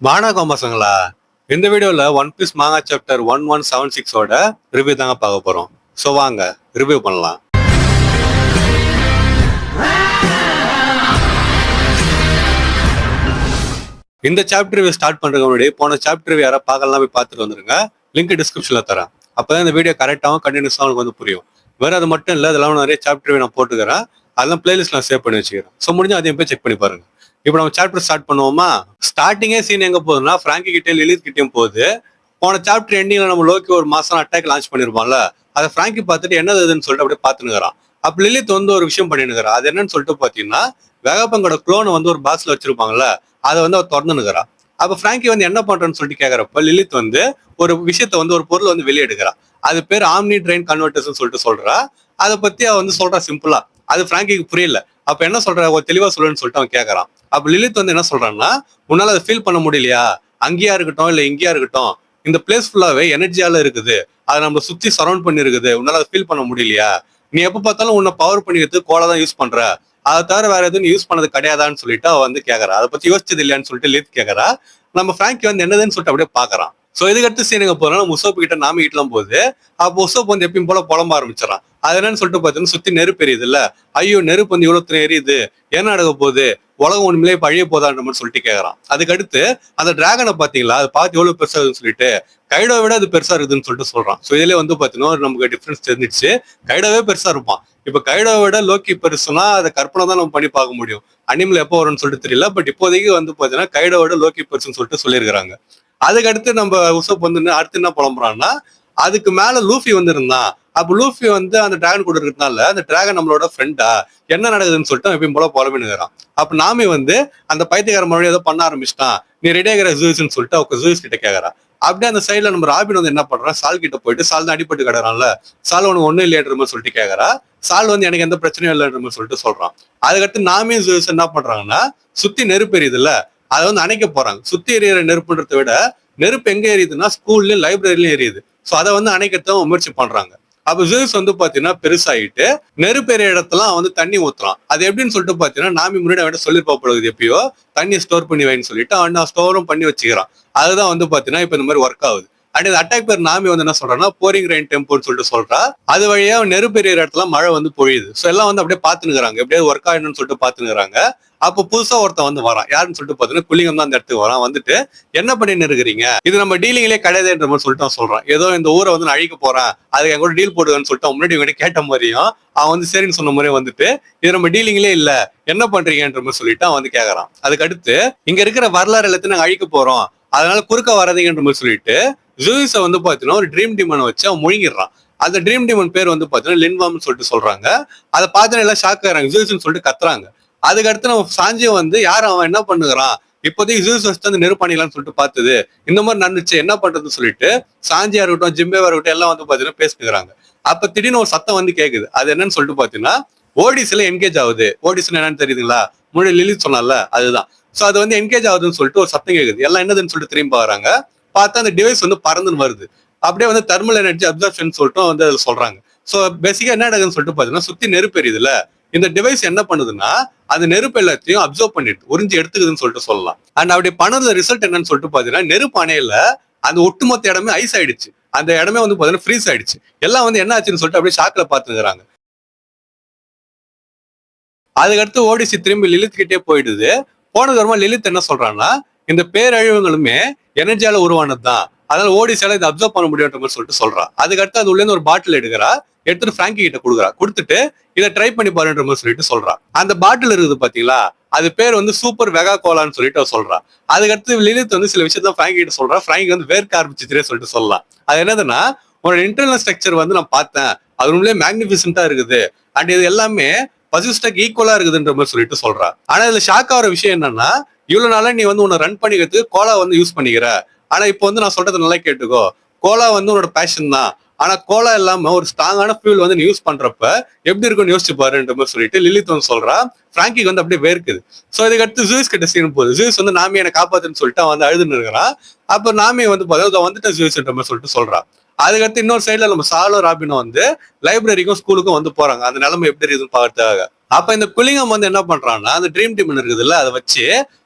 வணக்கம் பசங்களா. இந்த வீடியோல ஒன் பீஸ் மாங்கா சாப்டர் 1176 ரிவ்யூ தாங்க பார்க்க போறோம். ஸோ வாங்க ரிவ்யூ பண்ணலாம். இந்த சாப்டர் ரிவ்யூ ஸ்டார்ட் பண்றதுக்கு முன்னாடி போன சாப்டர் ரிவ்யூ யாராவது பார்க்கலாம் போய் பார்த்துட்டு வந்துருங்க. லிங்க் டிஸ்கிரிப்ஷன்ல தரேன். அப்பதான் இந்த வீடியோ கரெக்டாகவும் கண்டினியூஸாக உங்களுக்கு வந்து புரியும். வேற அது மட்டும் இல்லை, இதெல்லாம் நிறைய சாப்டர் ரிவ்யூ நான் போட்டுக்கிறேன். அதெல்லாம் பிளேலிஸ்ட் நான் சேவ் பண்ணி வச்சுக்கிறேன். ஸோ முடிஞ்சா அதையும் போய் செக் பண்ணி பாருங்க. இப்போ நம்ம சாப்டர் ஸ்டார்ட் பண்ணுவோமா? ஸ்டார்டிங்கே சீன் எங்க போகுதுன்னா பிராங்கி கிட்டே லிலித் கிட்டேயும் போகுது. போன சாப்டர் எண்டிங்ல நம்ம லோக்கி ஒரு மாசம் அட்டாக் லான்ச் பண்ணிருப்பான்ல, அதை பிராங்கி பார்த்துட்டு என்னது இதுன்னு சொல்லிட்டு அப்படியே பார்த்துனுக்கிறான். அப்ப லிலித் வந்து ஒரு விஷயம் பண்ணினுக்கிறா. அது என்னன்னு சொல்லிட்டு பாத்தீங்கன்னா, வெகப்பங்கோட குளோனை வந்து ஒரு பாக்ஸ்ல வச்சிருப்பாங்கல்ல, அதை வந்து அவர் திறந்துனுக்கிறா. அப்ப பிராங்கி வந்து என்ன பண்றேன்னு சொல்லிட்டு கேக்குறப்ப லிலித் வந்து ஒரு விஷயத்த வந்து ஒரு பொருள் வந்து வெளியே எடுக்கிறா. அது பேர் ஆம்னி ட்ரெயின் கன்வெர்டர்ஸ் சொல்லிட்டு சொல்றா. அதை பத்தி அவ வந்து சொல்றா சிம்பிளா. அது பிராங்கிக்கு புரியல. அப்ப என்ன சொல்ற, தெளிவா சொல்லுன்னு சொல்லிட்டு அவன் கேட்கறான். அப்ப லிலித் வந்து என்ன சொல்றான்னா, உன்னால அதை ஃபீல் பண்ண முடியலையா? அங்கேயா இருக்கட்டும் இல்ல இங்கேயா இருக்கட்டும், இந்த பிளேஸ் ஃபுல்லாவே எனர்ஜியால இருக்குது. அதை நம்ம சுத்தி சரௌண்ட் பண்ணி இருக்குது. உன்னால அதை ஃபீல் பண்ண முடியலையா? நீ எப்ப பார்த்தாலும் உன்னை பவர் பண்ணிக்கிறதுக்கு கோலை தான் யூஸ் பண்ற. அதை தவிர வேற எதுவும் யூஸ் பண்ணது கிடையாதான்னு சொல்லிட்டு அவ வந்து கேட்கறா. அதை பத்தி யோசிச்சது இல்லையான்னு சொல்லிட்டு லிலித் கேட்கறா. நம்ம பிராங்கி வந்து என்னதுன்னு சொல்லிட்டு அப்படியே பாக்குறான். சோ இதுக்கடுத்து சீனுங்க போறோம். நம்ம உசோப்பு கிட்ட நாம கிட்டலாம் போகுது. அப்போ உசோப் வந்து எப்பயும் போல புலம்ப ஆரம்பிச்சிடறான். அது என்னன்னு சொல்லிட்டு பாத்தீங்கன்னா, சுத்தி நெருப்பு எரியுது இல்ல. ஐயோ, நெருப்பு வந்து இவ்வளவு எரியுது, என்ன நடக்க போகுது, உலகம் ஒண்ணுமிலே பழிய போதான்ற மாதிரி சொல்லிட்டு கேட்கறான். அதுக்கடுத்து அந்த டிராகனை பாத்தீங்களா, அது பார்த்து எவ்வளவு பெருசா இருக்குன்னு சொல்லிட்டு, கைடோ விட அது பெருசா இருக்குதுன்னு சொல்லிட்டு சொல்றான். சோ இதுல வந்து பாத்தீங்கன்னா நமக்கு டிஃபரன்ஸ் தெரிஞ்சிச்சு. கைடோவே பெருசா இருப்பான். இப்ப கைடோ விட லோக்கி பெருசுனா அதை கற்பனை தான் நம்ம பண்ணி பார்க்க முடியும். அனிமல் எப்போ வரும்னு சொல்லிட்டு தெரியல. பட் இப்போதைக்கு வந்து பாத்தீங்கன்னா கைடோ விட லோக்கி பெருசுன்னு சொல்லிட்டு சொல்லியிருக்காங்க. அதுக்கடுத்து நம்ம உசப் வந்து அடுத்து என்ன புலம்புறான்னா, அதுக்கு மேல லூஃபி வந்து இருந்தான். அப்ப லூஃபி வந்து அந்த டிராகன் கூட இருக்கிறதுனால அந்த டிராகன் நம்மளோட ஃப்ரெண்டா, என்ன நடக்குதுன்னு சொல்லிட்டு எப்பயும் போல புலம்பினுக்கிறான். அப்ப நாமி வந்து அந்த பைத்தியக்கார மறுபடியும் ஏதோ பண்ண ஆரம்பிச்சிட்டான், நீ ரெடி ஆகிற ஜூஸ்ன்னு சொல்லிட்டு அவங்க ஜூஸ் கிட்ட கேட்கறா. அப்படியே அந்த சைட்ல நம்ம ராபின் வந்து என்ன பண்றான், சால் கிட்ட போயிட்டு, சால் தான் அடிபட்டு கிடறான்ல, சால் உனக்கு ஒண்ணும் இல்லையன்ற மாதிரி சொல்லிட்டு கேட்கறா. சால் வந்து எனக்கு எந்த பிரச்சனையும் இல்லைன்ற மாதிரி சொல்லிட்டு சொல்றான். அதுக்கடுத்து நாமியும் ஜூஸ் என்ன பண்றாங்கன்னா, சுத்தி நெருப்பு எரியுது இல்ல, அதை வந்து அணைக்க போறாங்க. சுத்தி எரியிற நெருப்புன்றதை விட நெருப்பு எங்க எரியுதுன்னா ஸ்கூல்லயும் லைப்ரரியிலும் எரியுது. சோ அதை வந்து அணைக்கத்தான் முயற்சி பண்றாங்க. அப்ப ஜூஸ் வந்து பாத்தீங்கன்னா பெருசாயிட்டு நெருப்பு எரிய இடத்துல வந்து தண்ணி ஊத்துறான். அது எப்படின்னு சொல்லிட்டு பாத்தீங்கன்னா, நாமி முன்னாடி அவன் சொல்லிருப்பா போடுது, எப்பயோ தண்ணி ஸ்டோர் பண்ணி வைன்னு சொல்லிட்டு அவன் ஸ்டோரும் பண்ணி வச்சுக்கிறான். அதுதான் வந்து பாத்தீங்கன்னா இப்ப இந்த மாதிரி ஒர்க் ஆகுது. அண்ட் இந்த அட்டாக் பேர் நாமி வந்து என்ன சொல்றான்னா, போரிங் ரெயின் டெம்போன்னு சொல்லிட்டு சொல்றா. அது வழியா நெருப்பு எரிய இடத்துல மழை வந்து பொழியுது. சோ எல்லாம் வந்து அப்படியே பாத்துனுக்குறாங்க, எப்படியாவது ஒர்க் ஆயிடணும்னு சொல்லிட்டு பாத்துனுக்குறாங்க. அப்போ புதுசா ஒருத்தன் வந்து வரான். யாருன்னு சொல்லிட்டு பாத்தீங்கன்னா குலிங்கம் தான் அந்த இடத்துக்கு வரான். வந்துட்டு என்ன பண்ணின்னு இருக்கிறீங்க, இது நம்ம டீலிங்லேயே கிடையாதுன்ற மாதிரி சொல்லிட்டு அவன் சொல்றான். ஏதோ இந்த ஊரை வந்து நான் அழிக்க போறேன், அதுக்கு என் கூட டீல் போடுவேன்னு சொல்லிட்டு அவன் முன்னாடி கேட்ட மாதிரியும் அவன் வந்து சரின்னு சொன்ன மாதிரியும் வந்துட்டு, இது நம்ம டீலிங்லேயே இல்ல, என்ன பண்றீங்கன்ற மாதிரி சொல்லிட்டு அவன் வந்து கேட்கறான். அதுக்கு அடுத்து இங்க இருக்கிற வரலாறு எல்லாத்தையும் நாங்க அழிக்க போறோம், அதனால குறுக்க வராதீங்கன்ற மாதிரி சொல்லிட்டு ஜூஸை வந்து பாத்தீங்கன்னா ஒரு ட்ரீம் டிமனை வச்சு அவன் முழுங்கிடுறான். அந்த ட்ரீம் டிமன் பேர் வந்து பாத்தீங்கன்னா லின்வாம்னு சொல்லிட்டு சொல்றாங்க. அதை பார்த்து எல்லாம் ஷாக் ஆகிறாங்க, ஜூஸ்ன்னு சொல்லிட்டு கத்துறாங்க. அதுக்கடுத்து நம்ம சாஞ்சியும் வந்து யார் அவன் என்ன பண்ணுகிறான், இப்போதைக்கு ஜூஸ் வச்சு வந்து நெருப்பானிலான்னு சொல்லிட்டு பார்த்தது, இந்த மாதிரி நடந்துச்சு என்ன பண்றதுன்னு சொல்லிட்டு சாஞ்சியா இருக்கட்டும் ஜிம்பேவா இருக்கட்டும் எல்லாம் வந்து பாத்தீங்கன்னா பேசிக்கிறாங்க. அப்ப திடீர்னு ஒரு சத்தம் வந்து கேக்குது. அது என்னன்னு சொல்லிட்டு பாத்தீங்கன்னா ஓடிஸ்ல என்கேஜ் ஆகுது. ஓடிஸ்ல என்னன்னு தெரியுதுங்களா, முன்னாடி லிலித் சொன்னால அதுதான். சோ அது வந்து என்கேஜ் ஆகுதுன்னு சொல்லிட்டு ஒரு சத்தம் கேக்குது. எல்லாம் என்னதுன்னு சொல்லிட்டு திரும்பி பாக்குறாங்க. பார்த்தா அந்த டிவைஸ் வந்து பறந்துன்னு வருது. அப்படியே வந்து தெர்மல் எனர்ஜி அப்சர்ப்ஷன் சொல்லிட்டு வந்து அதை சொல்றாங்க. சோ பேசிக்கா என்ன நடக்குதுன்னு சொல்லிட்டு பாத்தீங்கன்னா, சுத்தி நெருப்பு எரியுதுல, இந்த டிவைஸ் என்ன பண்ணுதுன்னா அந்த நெருப்பு எல்லாத்தையும் அப்சர்வ் பண்ணிட்டு உறிஞ்சி எடுத்துக்குதுன்னு சொல்லிட்டு சொல்லலாம். அண்ட் அப்படி பண்ணதுல ரிசல்ட் என்னன்னு சொல்லிட்டு பாத்தீங்கன்னா, நெருப்பு அணையில அந்த ஒட்டுமொத்த இடமே ஐஸ் ஆயிடுச்சு. அந்த இடமே வந்து பாத்தீங்கன்னா ஃப்ரீஸ் ஆயிடுச்சு. எல்லாம் வந்து என்ன ஆச்சுன்னு சொல்லிட்டு அப்படியே ஷாக்ல பாத்துக்கிறாங்க. அதுக்கடுத்து ஓடிசி திரும்பி லிலித் கிட்டே போயிடுது. போனது வருமா லிலித் என்ன சொல்றான்னா, இந்த பேரழிவுகளுமே எனர்ஜியால உருவானதுதான், அதனால ஓடிசியால இதை அப்சர்வ் பண்ண முடியும்ன்ற மாதிரி சொல்லிட்டு சொல்றா. அதுக்கடுத்து அது உள்ள இருந்து ஒரு பாட்டில் எடுக்கிறா, எடுத்துட்டு பிராங்கி கிட்ட கொடுக்குறா. கொடுத்துட்டு இதை ட்ரை பண்ணி பாருன்ற மாதிரி சொல்லிட்டு சொல்றா. அந்த பாட்டில் இருக்குது பாத்தீங்களா, அது பேர் வந்து சூப்பர் வெகா கோலான்னு சொல்லிட்டு அவ சொல்றா. அதுக்கடுத்து லிலித் வந்து சில விஷயத்த பிராங்கி கிட்ட சொல்றா. பிராங்கி வந்து வேர்க்க ஆரம்பிச்சுட்டே சொல்லிட்டு சொல்லலாம். அது என்னதுன்னா, உன்னோட இன்டர்னல் ஸ்ட்ரக்சர் வந்து நான் பார்த்தேன், அது உண்மையிலே மேக்னிஃபிசென்ட்டா இருக்குது, அண்ட் இது எல்லாமே பசிஸ்டக்கு ஈக்குவலா இருக்குதுன்ற மாதிரி சொல்லிட்டு சொல்றா. ஆனா இதுல ஷாக் ஆகிற விஷயம் என்னன்னா, இவ்வளவு நாளா நீ வந்து உன்னை ரன் பண்ணிக்கிறதுக்கு கோலா வந்து யூஸ் பண்ணிக்கிற, ஆனா இப்போ வந்து நான் சொல்றது நல்லா கேட்டுக்கோ, கோலா வந்து உன்னோட பேஷன் தான், ஆனா கோலா இல்லாம ஒரு ஸ்ட்ராங்கான ஃபியூல் வந்து நீ யூஸ் பண்றப்ப எப்படி இருக்கும்னு யோசிச்சு பாருன்ற மாதிரி சொல்லிட்டு லிலித் வந்து சொல்றா. பிராங்கிக்கு வந்து அப்படியே வேர்க்குது. சோ இதுக்கடுத்து ஜூஸ் கிட்ட சீன் போகுது. ஜூஸ் வந்து நாமி என்னை காப்பாத்துன்னு சொல்லிட்டு அவன் வந்து அழுதுன்னு இருக்கிறான். அப்ப நாமி வந்து வந்துட்டு ஜூஸ்ன்ற மாதிரி சொல்லிட்டு சொல்றா. அதுக்கடுத்து இன்னொரு சைட்ல நம்ம சாலோ ராபினும் வந்து லைப்ரரிக்கும் ஸ்கூலுக்கும் வந்து போறாங்க, அந்த நிலைமை எப்படி இருக்குன்னு பார்க்கறதுக்காக. அப்ப இந்த குலிங்கம் வந்து என்ன பண்றான்னா, அந்த ட்ரீம் டீம் இருக்குதுல்ல, அதை வச்சு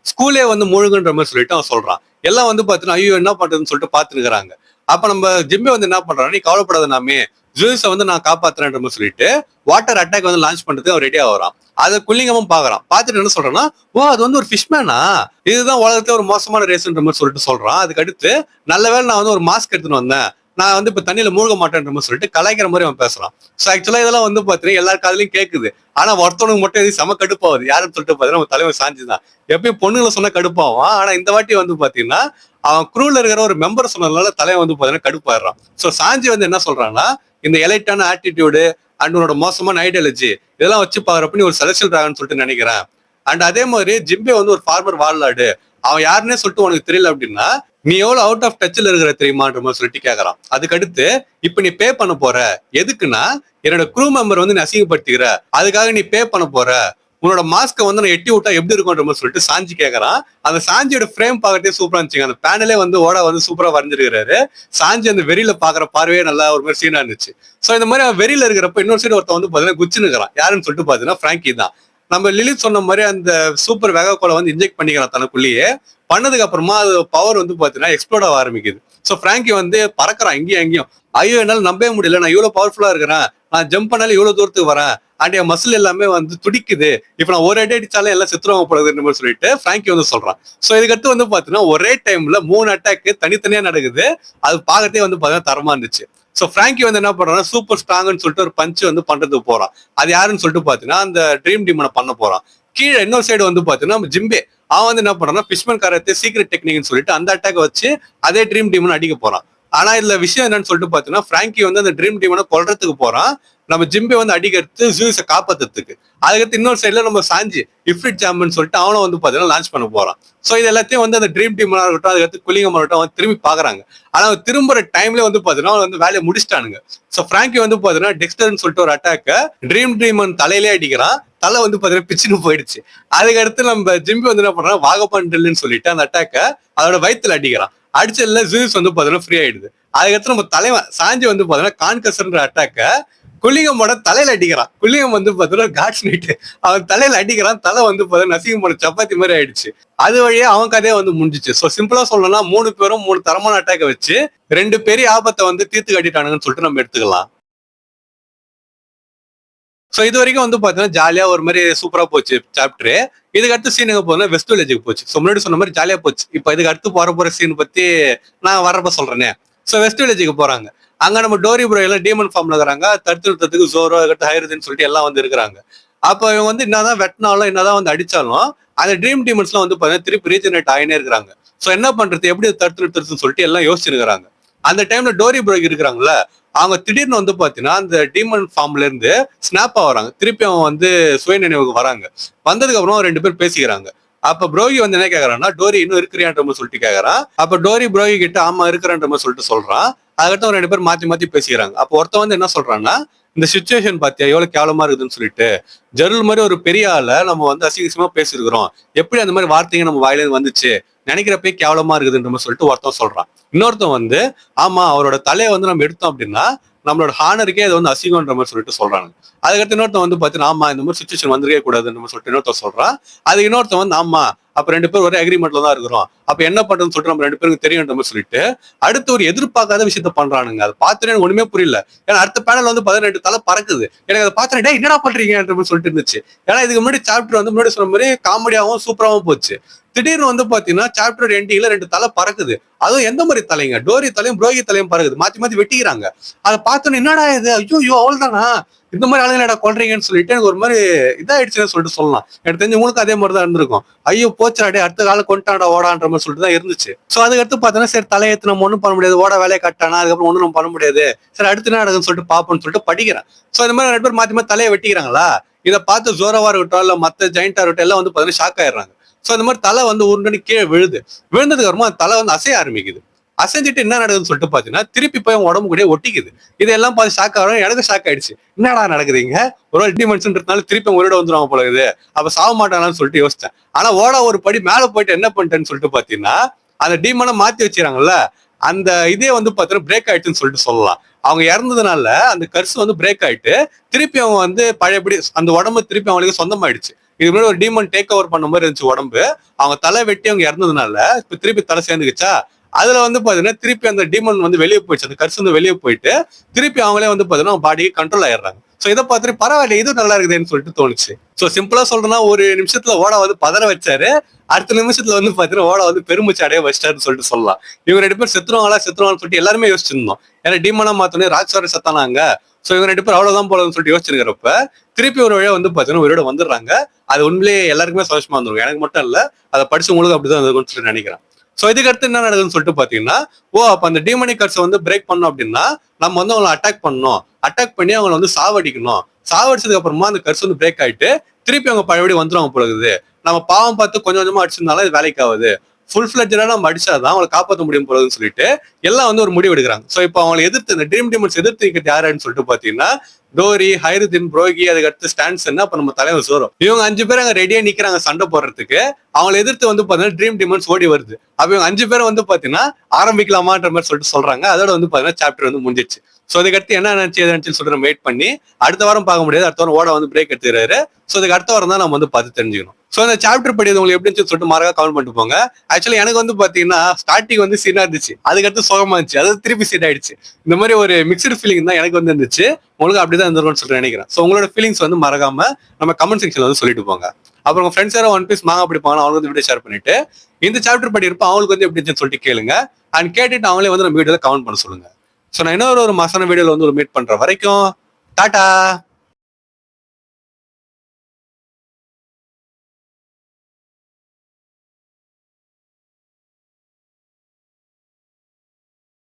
ஸ்கூலே வந்து முழுகுன்ற மாதிரி சொல்லிட்டு அவன் சொல்றான். எல்லாம் வந்து பாத்தீங்கன்னா ஐயோ என்ன பண்றதுன்னு சொல்லிட்டு பாத்துருக்காங்க. அப்ப நம்ம ஜிம்பே வந்து என்ன பண்றாங்க, நீ கவலைப்படாத நாமே, ஜூஸை வந்து நான் காப்பாத்துறேன்ற மாதிரி சொல்லிட்டு வாட்டர் அட்டாக் வந்து லான்ச் பண்றதுக்கு அவன் ரெடி ஆகுறான். அதை குள்ளிங்கமும் பாக்குறான். பாத்துட்டு என்ன சொல்றான்னா, ஓ அது வந்து ஒரு ஃபிஷ்மேனா, இதுதான் உலகத்துல ஒரு மோசமான ரேஸ்ன்ற மாதிரி சொல்லிட்டு சொல்றான். அதுக்கு அடுத்து நல்ல வேளை நான் வந்து ஒரு மாஸ்க் எடுத்துன்னு வந்தேன், நான் வந்து இப்ப தண்ணியில மூழ்க மாட்டேன்ற மாதிரி சொல்லிட்டு கலாய்க்கிற மாதிரி அவன் பேசுறான். சோ ஆக்சுவலா இதெல்லாம் வந்து பாத்தீங்கன்னா எல்லா காதுலயும் கேக்குது. ஆனா ஒருத்தவனுக்கு மட்டும் இது செம கடுப்பாகுது. யாருன்னு சொல்லிட்டு பாத்தீங்கன்னா நம்ம தலைவர் சாஞ்சுதான். எப்பயும் பொண்ணுங்களை சொன்னா கடுப்பாவான். ஆனா இந்த வாட்டி வந்து பாத்தீங்கன்னா அவன் குரூல இருக்கிற ஒரு மெம்பர் சொன்னதுனால தலைவன் வந்து பாத்தீங்கன்னா கடுப்பாயிடுறான். சோ சாஞ்சி வந்து என்ன சொல்றான்னா, இந்த எலைட்டான ஆட்டிடியூடு அண்ட் உன்னோட மோசமான ஐடியாலஜி இதெல்லாம் வச்சு பாக்குறப்ப நீ ஒரு செலக்ஷன் ஆகணும்னு சொல்லிட்டு நினைக்கிறேன். அண்ட் அதே மாதிரி ஜிம்பே வந்து ஒரு ஃபார்மர் வார்லாடு, அவன் யாருன்னே சொல்லிட்டு உனக்கு தெரியல அப்படின்னா நீ எவ்வளவு அவுட் ஆஃப் டச்ல இருக்கிற தெரியுமான்ற மாதிரி சொல்லிட்டு கேக்குறான். அதுக்கு அடுத்து இப்ப நீ பே பண்ண போற எதுக்குன்னா, என்னோட க்ரூ மெம்பர் வந்து நீ அசிங்கப்படுத்திக்கிற, அதுக்காக நீ பே பண்ண போற, உன்னோட மாஸ்கை வந்து நான் எட்டி விட்டா எப்படி இருக்கும்ன்ற மாதிரி சொல்லிட்டு சாஞ்சி கேக்குறான். அந்த சாஞ்சியோட ஃப்ரேம் பார்க்கறதே சூப்பரா இருந்துச்சுங்க. அந்த பேனலே வந்து ஓட வந்து சூப்பரா வரைஞ்சிருக்காரு. சாஞ்சி அந்த வெறியில பாக்குற பார்வையே நல்லா ஒரு மாதிரி சீனா இருந்துச்சு. சோ இந்த மாதிரி வெறியில இருக்கிறப்ப இன்னொரு சைடு ஒருத்தன் வந்து பாத்தீங்கன்னா குச்சின்னு இருக்கிறான். யாருன்னு சொல்லிட்டு பாத்தீங்கன்னா பிராங்கி தான். நம்ம லிலித் சொன்ன மாதிரி அந்த சூப்பர் வேக கோலை வந்து இன்ஜெக்ட் பண்ணிக்கிறான் தனக்குள்ளேயே. பண்ணதுக்கு அப்புறமா அது பவர் வந்து பாத்தீங்கன்னா எக்ஸ்ப்ளோட் ஆக ஆரம்பிக்குது. சோ பிராங்கி வந்து பறக்குறான் இங்கேயும் அங்கேயும். ஐயோ என்னால நம்பவே முடியல, நான் இவ்வளவு பவர்ஃபுல்லா இருக்கிறேன், நான் ஜம்ப் பண்ணாலும் இவ்வளவு தூரத்துக்கு வரேன், அண்ட் என் மசில் எல்லாமே வந்து துடிக்குது, இப்ப நான் ஒரு அடி அடிச்சாலும் எல்லாம் செத்துருவாங்க போடுதுன்னு சொல்லிட்டு பிராங்கி வந்து சொல்றான். சோ இதுக்கடுத்து வந்து பாத்தீங்கன்னா ஒரே டைம்ல 3 அட்டாக் தனித்தனியா நடக்குது. அது பாக்கத்தே வந்து பாத்தீங்கன்னா தரமா இருந்துச்சு. சோ பிராங்கி வந்து என்ன பண்றான்னா சூப்பர் ஸ்ட்ராங்னு சொல்லிட்டு ஒரு பஞ்ச் வந்து பண்றதுக்கு போறான். அது யாருன்னு சொல்லிட்டு பாத்தீங்கன்னா அந்த ட்ரீம் டீமனை பண்ண போறான். கீழே இன்னொரு சைடு வந்து பாத்தீங்கன்னா ஜிம்பே அவன் வந்து என்ன பண்றான்னா பிஷ்மன் காரத்தை சீக்ரெட் டெக்னிக்னு சொல்லிட்டு அந்த அட்டாக் வச்சு அதே ட்ரீம் டீமன் அடிக்க போறான். ஆனா இதுல விஷயம் என்னன்னு சொல்லிட்டு பாத்தீங்கன்னா பிராங்கி வந்து அந்த ட்ரீம் டீமனை கொல்றதுக்கு போறான், நம்ம ஜிம்பே வந்து அடிக்கிறது ஜூஸை காப்பாத்துறதுக்கு. அதுக்கடுத்து இன்னொரு சைட்ல நம்ம சாஞ்சி இஃப்ரிட் ஜாம்பன் சொல்லிட்டு அவனும் வந்து பாத்தீங்கன்னா லான்ச் பண்ண போறான். சோ இது எல்லாத்தையும் வந்து அந்த ட்ரீம் டீமனா இருக்கட்டும், அதுக்கடுத்து குலிங்கமா இருக்கட்டும் அவன் திரும்பி பாக்குறாங்க. ஆனா அவன் திரும்புற டைம்ல வந்து பாத்தீங்கன்னா அவன் வந்து வேலையை முடிச்சிட்டானுங்க. சோ பிராங்கி வந்து பாத்தீங்கன்னா டெக்ஸ்டர்னு சொல்லிட்டு ஒரு அட்டாக்க ட்ரீம் டீமன் தலையிலே அடிக்கிறான். தலை வந்து பாத்தீங்கன்னா பிச்சுன்னு போயிடுச்சு. அதுக்கடுத்து நம்ம ஜிம்பி வந்து என்ன பண்றான், வாகப்பான் ட்ரில்லுன்னு சொல்லிட்டு அந்த அட்டாக்க அதோட வயித்துல அடிக்கிறான். அடிச்சதுல ஜூஸ் வந்து பாத்தீங்கன்னா ஃப்ரீ ஆயிடுது. அதுக்கடுத்து நம்ம தலைவன் சாஞ்சி வந்து பாத்தீங்கன்னா கான்கஸ்ன்ற அட்டாக்க குலிங்கமோட தலையில அடிக்கிறான். குலிங்கம் வந்து பாத்தீங்கன்னா காட்ஸ் நைட்டு அவன் தலையில அடிக்கிறான். தலை வந்து பாத்தீங்கன்னா நசிங்கமோட சப்பாத்தி மாதிரி ஆயிடுச்சு. அது வழியே அவன் கதையை வந்து முடிஞ்சிச்சு. சோ சிம்பிளா சொல்லணும்னா 3 பேரும் 3 தரமான அட்டாக்க வச்சு 2 பெரிய ஆபத்தை வந்து தீர்த்து கட்டிட்டானுங்கன்னு சொல்லிட்டு நம்ம எடுத்துக்கலாம். சோ இது வரைக்கும் வந்து பாத்தீங்கன்னா ஜாலியா ஒரு மாதிரி சூப்பரா போச்சு சாப்டர். இதுக்கு அடுத்த சீன் எங்க போனா வெஸ்ட் வில்லேஜுக்கு போச்சு. சோ முன்னாடி சொன்ன மாதிரி ஜாலியா போச்சு. இப்ப இதுக்கு அடுத்து போற சீன் பத்தி நான் வர்றப்ப சொல்றேனே. சோ வெஸ்ட் வில்லேஜுக்கு போறாங்க. அங்க நம்ம டோரி ப்ரோ எல்லாம் டீமன் ஃபார்ம்ல இருக்கிறாங்க. தடுத்து நிறுத்தத்துக்கு ஜோரோ ஹைருதுன்னு சொல்லிட்டு எல்லாம் வந்து இருக்கிறாங்க. அப்ப இவங்க வந்து என்னதான் வெட்டினாலும் என்னதான் வந்து அடிச்சாலும் அந்த ட்ரீம் டீமன்ஸ் எல்லாம் வந்து பாத்தீங்கன்னா திருப்பி ரீஜெனரேட் ஆகினே இருக்கிறாங்க. சோ என்ன பண்றது, எப்படி தடுத்து நிறுத்துறதுன்னு சொல்லிட்டு எல்லாம் யோசிச்சிருக்காங்க. அந்த டைம்ல டோரி ப்ரோ இருக்கிறாங்கல்ல, அவங்க திடீர்னு வந்து பாத்தீங்கன்னா அந்த டீமன் ஃபார்ம்ல இருந்து ஸ்னாப் ஆகுறாங்க. திருப்பி அவங்க வந்து சுய நினைவுக்கு வராங்க. வந்ததுக்கு அப்புறம் 2 பேர் பேசிக்கிறாங்க. அப்ப புரோகி வந்து என்ன கேக்குறான்னா, டோரி இன்னும் இருக்கிறியான்ற மாதிரி சொல்லிட்டு கேக்குறான். அப்ப டோரி புரோகி கிட்ட ஆமா இருக்கிறன்ற மாதிரி சொல்லிட்டு சொல்றான். அதுக்கப்புறம் 2 பேர் மாத்தி மாத்தி பேசிக்கிறாங்க. அப்ப ஒருத்தன் வந்து என்ன சொல்றான்னா, இந்த சுச்சுவேஷன் பாத்தியா எவ்வளவு கேவலமா இருக்குதுன்னு சொல்லிட்டு, ஜெருல் மாதிரி ஒரு பெரிய ஆளை நம்ம வந்து அசிங்கமா பேசிருக்கிறோம், எப்படி அந்த மாதிரி வார்த்தைங்க நம்ம வாயில வந்துச்சு, நினைக்கிறப்பே கேவலமா இருக்குதுன்ற மாதிரி சொல்லிட்டு ஒருத்தன் சொல்றான். இன்னொருத்தன் வந்து ஆமா அவரோட தலையை வந்து நம்ம எடுத்தோம் அப்படின்னா நம்மளோட ஹானருக்கே அது வந்து அசிங்கன்ற மாதிரி சொல்லிட்டு சொல்றாங்க. அதுக்கடுத்து இன்னொருத்தன் வந்து பாத்தீங்கன்னா ஆமா இந்த மாதிரி சுச்சுவேஷன் வந்துருக்கே கூடாதுன்னு சொல்லிட்டு இன்னொருத்தன் சொல்றான். அது இன்னொருத்தன் வந்து ஆமா அப்ப 2 பேரும் ஒரே அக்ரிமெண்ட்ல தான் இருக்கிறோம், அப்ப என்ன பண்றதுன்னு சொல்லிட்டு நம்ம 2 பேருக்கு தெரியுன்ற மாதிரி சொல்லிட்டு அடுத்து ஒரு எதிர்பார்க்காத விஷயத்த பண்றானுங்க. அதை பார்த்துட்டு எனக்கு ஒண்ணுமே புரியல. ஏன்னா அடுத்த பேனல் வந்து 18 தலை பறக்குது. எனக்கு அதை பார்த்துட்டு டேய் என்னடா பண்றீங்கன்ற மாதிரி சொல்லிட்டு இருந்துச்சு. ஏன்னா இதுக்கு முன்னாடி சாப்டர் வந்து முன்னாடி சொன்ன மாதிரி காமெடியாவும் சூப்பராகவும் போச்சு. திடீர்னு வந்து பாத்தீங்கன்னா சாப்டர் எண்டிங்ல 2 தலை பறக்குது. அதுவும் எந்த மாதிரி தலைங்க, டோரி தலையும் புரோகி தலையும் பறக்குது, மாத்தி மாத்தி வெட்டிக்கிறாங்க. அதை பார்த்தோன்னு என்னடா இது, ஐயோ அவ்வளவுதானா, இந்த மாதிரி ஆளுங்களா கொள்றீங்கன்னு சொல்லிட்டு எனக்கு ஒரு மாதிரி இதாயிடுச்சுன்னு சொல்லிட்டு சொல்லலாம். எனக்கு தெரிஞ்ச உங்களுக்கு அதே மாதிரி தான் இருந்திருக்கும். ஐயோ போச்சாடே அடுத்த காலம் கொண்டாடா ஓடான்ற மாதிரி சொல்லிட்டு தான் இருந்துச்சு. சோ அதுக்கடுத்து பார்த்தோன்னா சரி தலையத்து நம்ம ஒன்றும் பண்ண முடியாது, ஓட வேலையை கட்டானா அதுக்கப்புறம் ஒன்றும் நம்ம பண்ண முடியாது, சரி அடுத்து என்ன நடக்குதுன்னு சொல்லிட்டு பாப்போம்னு சொல்லிட்டு படிக்கிறேன். சோ இந்த மாதிரி 2 பேர் மாத்தி மாத்தி தலையை வெட்டிக்கிறாங்களா, இதை பார்த்து ஜோரவா இருக்கட்டும் இல்ல மத்த ஜெயிண்டா இருக்கட்டும் எல்லாம் வந்து பார்த்தீங்கன்னா ஷாக் ஆயிடுறாங்க. சோ இந்த மாதிரி தலை வந்து உருண்டு கீழே விழுது. விழுந்ததுக்கு அப்புறமா தலை வந்து அசைய ஆரம்பிக்குது. அசைஞ்சிட்டு என்ன நடக்குதுன்னு சொல்லிட்டு பாத்தீங்கன்னா திருப்பி போய் அவங்க உடம்பு கூட ஒட்டிக்குது. இதெல்லாம் பார்த்து ஷாக் ஆகிறோம். எனக்கு ஷாக் ஆயிடுச்சு, என்னடா நடக்குதுங்க, ஒரு டிமென்ஷன்றதுனால திருப்பி உங்களோட வந்துருவாங்க போல இருக்குது, அப்ப சாக மாட்டாங்கன்னு சொல்லிட்டு யோசிச்சேன். ஆனா ஓட ஒரு படி மேல போயிட்டு என்ன பண்ணிட்டேன்னு சொல்லிட்டு பாத்தீங்கன்னா அந்த டீமனை மாத்தி வச்சிருக்காங்கல்ல, அந்த இதே வந்து பாத்தீங்கன்னா பிரேக் ஆயிடுச்சுன்னு சொல்லிட்டு சொல்லலாம். அவங்க இறந்ததுனால அந்த கர்ஸ் வந்து பிரேக் ஆயிட்டு திருப்பி அவங்க வந்து பழையபடி அந்த உடம்பு திருப்பி அவங்களுக்கு சொந்தமாயிடுச்சு. இது முன்னாடி ஒரு டீமன் டேக் ஓவர் பண்ண மாதிரி இருந்துச்சு உடம்பு. அவங்க தலை வெட்டி அவங்க இறந்ததுனால இப்ப திருப்பி தலை சேர்ந்துக்குச்சா, அதுல வந்து பாத்தீங்கன்னா திருப்பி அந்த டீமன் வந்து வெளியே போயிடுச்சு, அந்த கர்ஸ் வந்து வெளியே போயிட்டு திருப்பி அவங்களே வந்து பாத்தீங்கன்னா பாடிக்கு கண்ட்ரோல் ஆயிடுறாங்க. சோ இதை பார்த்துட்டு பரவாயில்ல, இது நல்லா இருக்குதுன்னு சொல்லிட்டு தோணுச்சு. சோ சிம்பிளா சொல்றேன்னா, ஒரு நிமிஷத்துல ஓடா வந்து பதற வச்சாரு, அடுத்த நிமிஷத்துல வந்து பாத்தீங்கன்னா ஓடா வந்து பெருமிச்சு அடைய வச்சிட்டாருன்னு சொல்லிட்டு சொல்லலாம். இவங்க 2 பேர் செத்துருவாங்கன்னு சொல்லிட்டு எல்லாருமே யோசிச்சிருந்தோம். ஏன்னா டீமனா மாத்தோன்னே ராஜ்சாரி சத்தானாங்க. சோ இவங்க 2 பேர் அவ்வளவுதான் போலன்னு சொல்லிட்டு யோசிச்சிருக்கிறப்ப திருப்பி ஒரு வழியா வந்து பாத்தீங்கன்னா உயிரோட வந்துடுறாங்க. அது உண்மையிலேயே எல்லாருக்குமே சந்தோஷமா இருந்திருக்கும், எனக்கு மட்டும் இல்ல, அதை படிச்சவங்களுக்கு அப்படிதான் இருந்திருக்கும்னு சொல்லி நினைக்கிறேன். சோ இதுக்கு அடுத்து என்ன நடக்குதுன்னு சொல்லிட்டு பாத்தீங்கன்னா, அப்ப அந்த டீமனிக் கர்ஸை வந்து பிரேக் பண்ணோம் அப்படின்னா நம்ம வந்து அவங்களை அட்டாக் பண்ணணும், அட்டாக் பண்ணி அவங்களை வந்து சாவடிக்கணும். சாவடிச்சதுக்கு அப்புறமா அந்த கர்ஸ் வந்து பிரேக் ஆயிட்டு திருப்பி அவங்க பழையபடி வந்துருவாங்க போலகுது. நம்ம பாவம் பார்த்து கொஞ்சம் கொஞ்சமா அடிச்சிருந்தாலும் இது வேலைக்கு ஆகுது, ஃபுல் ஃபிளட்ஜா நம்ம அடிச்சாதான் அவங்களை காப்பாற்ற முடியும் போலதுன்னு சொல்லிட்டு எல்லாம் வந்து ஒரு முடிவு எடுக்கிறாங்க. சோ இப்போ அவங்களை எதிர்த்து இந்த ட்ரீம் டீமன்ஸ் எதிர்த்து நிற்கிறது யாருன்னு சொல்லிட்டு பாத்தீங்கன்னா, டோரி, ஹைருதீன், புரோகி, அதுக்கு அடுத்து ஸ்டான்சன், அப்ப நம்ம தலைவர் சோரோ, இவங்க 5 பேர் அங்க ரெடியா நிக்கிறாங்க சண்டை போடுறதுக்கு. அவங்களை எதிர்த்து வந்து பாத்தீங்கன்னா ட்ரீம் டீமன்ஸ் ஓடி வருது. அப்ப இவங்க 5 பேரும் வந்து பாத்தீங்கன்னா ஆரம்பிக்கலாமான்ற மாதிரி சொல்லிட்டு சொல்றாங்க. அதோட வந்து பாத்தீங்கன்னா சாப்டர் வந்து முடிஞ்சிச்சு. சோ அதுக்கடுத்து என்ன நினைச்சு சொல்லிட்டு நம்ம வெயிட் பண்ணி அடுத்த வாரம் பார்க்க முடியாது, அடுத்த வாரம் ஓட வந்து பிரேக் எடுத்துக்கிறாரு. சோ அதுக்கு அடுத்த வாரம் தான் நம்ம வந்து பார்த்து தெரிஞ்சுக்கணும். சோ இந்த சாப்டர் படி உங்களுக்கு எப்படி இருந்துச்சு சொல்லிட்டு மறக்காம கமெண்ட் பண்ணிட்டு போங்க. ஆக்சுவலி எனக்கு வந்து பாத்தீங்கன்னா ஸ்டார்டிங் வந்து சீனா இருந்துச்சு, அதுக்கடுத்து சோகமா இருந்துச்சு, அது திருப்பி சீன் ஆயிடுச்சு. இந்த மாதிரி ஒரு மிக்சடு ஃபீலிங் தான் எனக்கு வந்து இருந்துச்சு. உங்களுக்கு அப்படிதான் இருந்திருக்கும்னு சொல்லிட்டு நினைக்கிறேன். சோ உங்களோட ஃபீலிங்ஸ் வந்து மறக்காம நம்ம கமெண்ட் செக்ஷன்ல வந்து சொல்லிட்டு போங்க. அப்புறம் உங்க ஃப்ரெண்ட்ஸ் யாரும் ஒன் பீஸ் மாங்க பிடிப்பாங்க, அவங்க வந்து வீடியோ ஷேர் பண்ணிட்டு இந்த சாப்டர் படி இருப்போம், அவங்களுக்கு வந்து எப்படி இருந்துச்சுன்னு சொல்லிட்டு கேளுங்க. அண்ட் கேட்டுட்டு அவங்களே வந்து நம்ம வீடியோல கமெண்ட் பண்ண சொல்லுங்க. சோ நான் இன்னொரு மாசான வீடியோல வந்து ஒரு மீட் பண்ற வரைக்கும் டாடா.